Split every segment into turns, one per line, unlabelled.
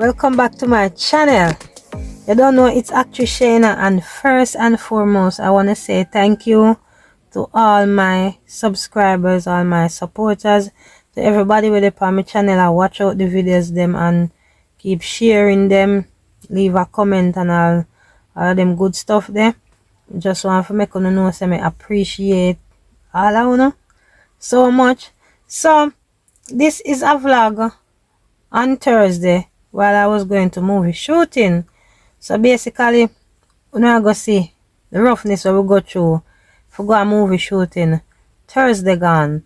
welcome back to my channel. You don't know, it's Actress Shayna, and first and foremost I want to say thank you to all my subscribers, all my supporters, to everybody with on my channel. I watch out the videos them and keep sharing them, leave a comment and all them good stuff there. Just want to make you know say I appreciate all of you so much. So this is a vlog on Thursday while I was going to movie shooting. So basically, we're not going to see the roughness that we go through for go a movie shooting Thursday gone.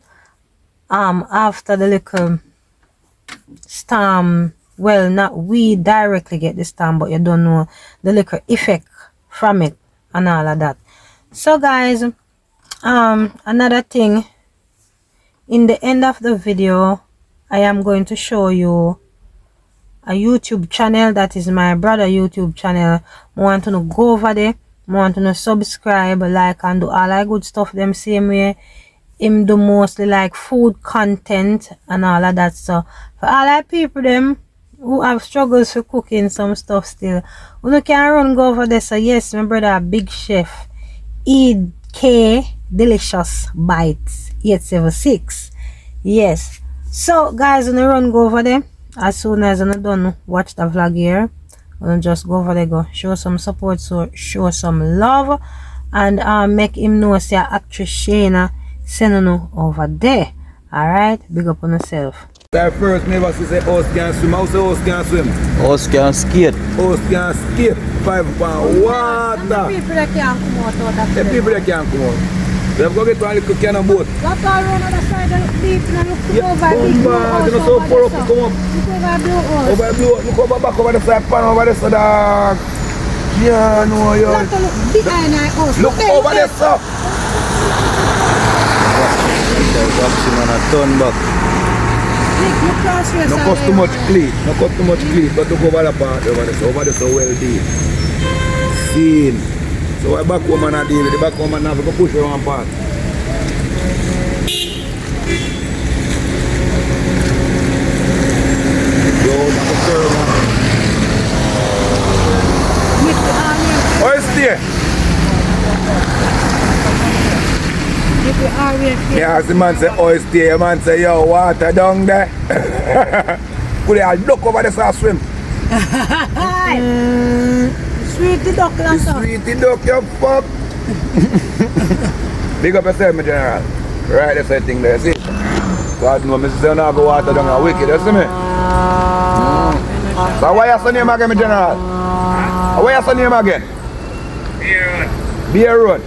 After the little storm, well, not we directly get the storm, but you don't know the little effect from it and all of that. So guys, another thing, in the end of the video, I am going to show you a YouTube channel that is my brother YouTube channel. I want to go over there, I want to subscribe, like, and do all that good stuff them same way. Him do mostly like food content and all of that. So for all that people them who have struggles for cooking some stuff still, you can run go over there. So yes, my brother Big Chef EK Delicious Bites 876. Yes. So guys, when you run go over there, as soon as you're done watch the vlog here, and just go over there, go show some support, so show some love, and make him know say Actress Shayna send you over there. Alright, big up on yourself.
First neighbor say horse can swim. How say horse can swim?
Horse can skate.
Horse can skate 5 pound water.
The people that can't come out of
The people that can't come out. They have to get one little can of boat.
What all around on the side of the deep and look
Yeah,
over big blue house
you know, so
over
far up
there,
to come up.
look over blue house.
Over the blue, look over back over the side pan over there, so dog. Yeah, no, yo.
Look behind our house.
Look over there, sir.
Waxing on a turn back.
No cost too much clean. No cost too much clean. But look over the part over there. So over there so well deep. Seen. So I back home and I deal with the back home and I have to push her one part. Yo, that's a curve, man. Where is there? Yeah, as the man say, oh, it's there. The man say, yo, water down there. Could I look over there so I swim?
Sweet the duck and stuff.
Sweet the duck, you fuck. Big up yourself, my general. Right, that's the thing there, see? God knows, Mrs. Say, no, go water down there wicked, you see me? So why your name again, my general? Why your name again? Beer Run.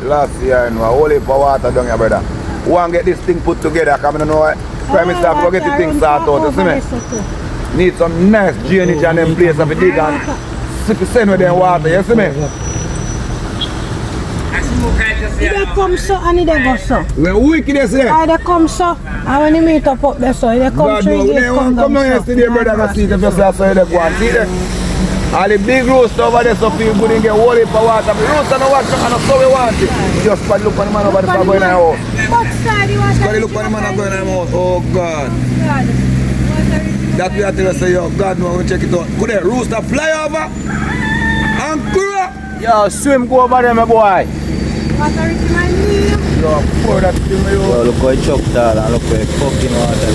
Last year, I know, a whole heap of water down here, brother. Who want to get this thing put together? Come on, know, Prime Minister, go get the thing started out, you see me? Need some nice drainage and them place of the dig and send with them water, you see me?
They come so and they go so.
We're wicked, you see?
They come so, and when you meet up there so, they come
God,
through
no,
the gate, come
down
down
yesterday, brother, and see if you say so, you go and see them. All the big roast over there so feel good and get whole heap of water. The roast and the water and so we want it. You just look at the man over there going in the house.
What side you want to
Look at the man going in the house. Oh God. That we have to say, yo, God, no, we check it out. Could that rooster fly over? And grow?
Yo, swim go over there, my boy.
Water is my name.
Yo, pour that thing, yo.
Yo, look how it chopped down and look how it fucking water.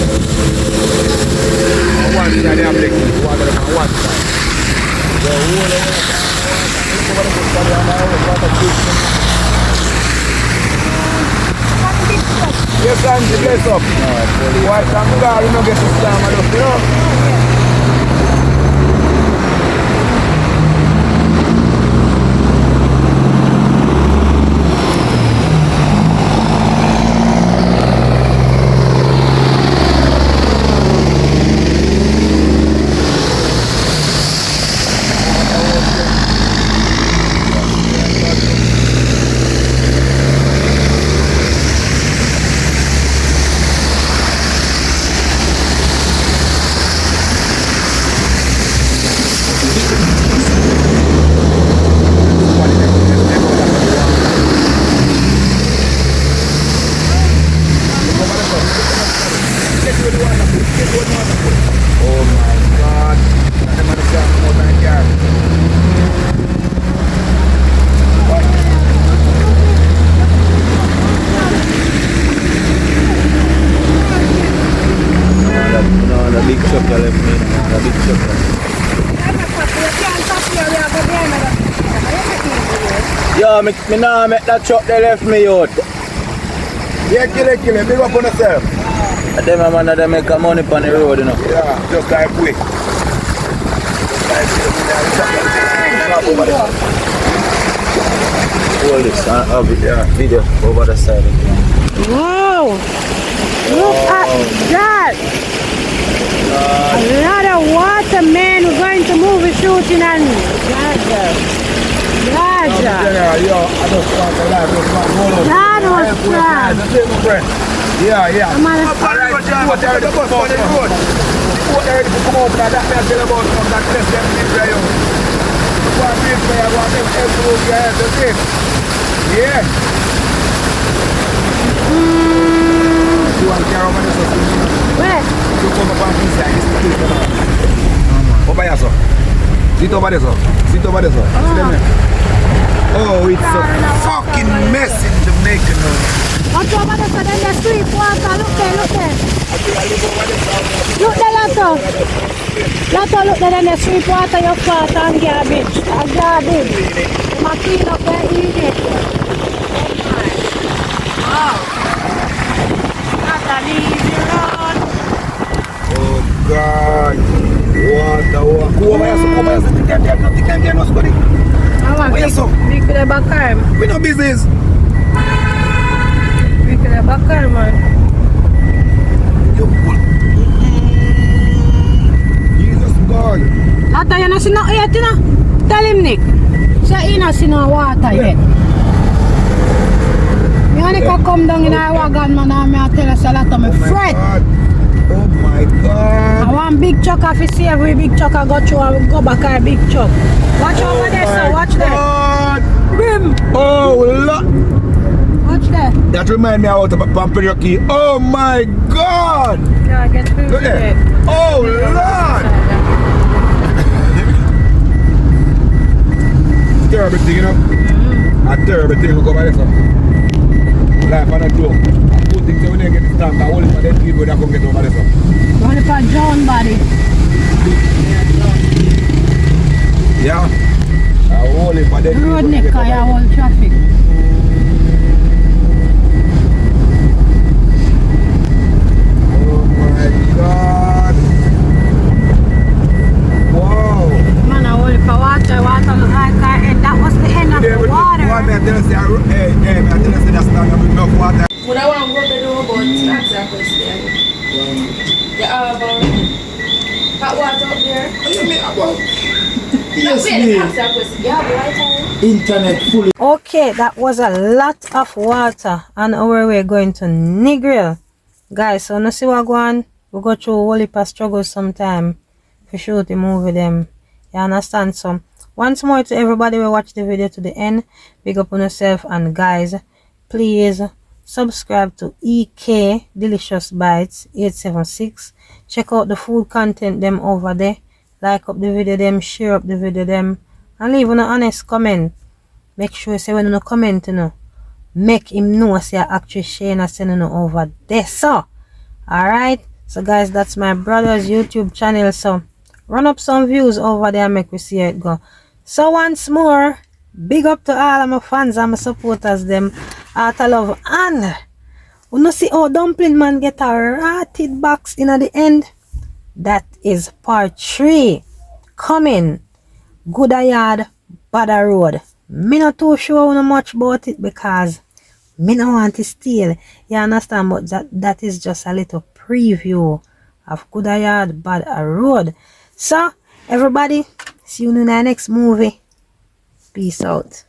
One side, they have taking water on one side. The whole of the yes, Angie, bless up. Why thank God you don't get to slam and up, you know? Oh my God. God. And them are the same come out and car.
No, the big truck you left me. The big truck. Yo, me nah make that truck they left me out.
Yeah, kill it. Big up on yourself.
And them a man that make a money on the road, you know.
Yeah, just like quick.
Hold this and have it, video over the side.
Wow! Look at that! A lot of water, man. We're going to movie shooting and Gaja.
Yeah, yo, I just want to live this man.
That was fun.
Yeah.
I'm on a
What are the bus on the road? What are the come out that me tell about from that test them in there, yo. What is there? What is every guy to this? Yeah. You want to carry over this?
where?
You come up and this guy is the kid. Over here, sir. Sit over there, sir. Sit over there, sir. See them there? Oh, it's a fucking mess in Jamaica now.
Watch over there, so then the sweet water. Look there. Look there, Lotto. Lotto, look there, then the sweet water, your fat and garbage. And garbage. You must clean up there, eat it. Oh, not an easy road.
Oh God. Water. Go over here, so come here, so they can't get us buddy. Where you so?
Big to the back arm.
We no business.
Big to the back arm, man.
You pull. Jesus God.
Lotto, you not see no yet, you know? Tell him, Nick. Say you not see no water yet. Me only can come down in our wagon, man, and I tell us a lot of me fret.
Oh my God.
I want big truck if you see every big truck I go through and go back a big truck. Watch over there, sir. Watch there. Brim.
Oh Lord.
Watch there.
That remind me out of a Pampero key. Oh my God.
Yeah, get through
Look there. Oh Lord. Terrible thing, you know. A terrible thing. Look over there, sir. Life on a joke. Good things when they get the stamp. I only for them people that come get over there, sir.
Only for John body.
Yeah. I only for them people
Road
that
Nick,
get over
I
there.
have all traffic.
Oh my God. Wow.
Man, I only for water look like our end. That was the end of the water.
What I tell you, hey, I tell you, that's not enough water.
When I want to rub the robot, that's a question. You have hot water up there?
What do you mean about?
That's a question. You have water?
Internet fully.
Okay, that was a lot of water on our way going to Negril. Guys, so no see what go on. We go through a whole heap of struggles sometime for shoot the movie them. You understand? So once more to everybody who watch the video to the end, big up on yourself, and guys, please subscribe to EK Delicious Bites 876. Check out the food content them over there. Like up the video them, share up the video them, and leave an honest comment. Make sure you say when you comment, you know, make him know say actually Shane is sending you over there. So alright, so guys, that's my brother's YouTube channel, so run up some views over there and make we see how it go. So once more, big up to all of my fans and my supporters them. Out of love. And you know see how Dumpling Man get a rotted box in at the end? That is part 3 coming. Good a yard, bad a road. Me not too sure how much about it because me no want to steal. You understand? But that is just a little preview of good a yard, bad a road. So everybody, see you in the next movie. Peace out.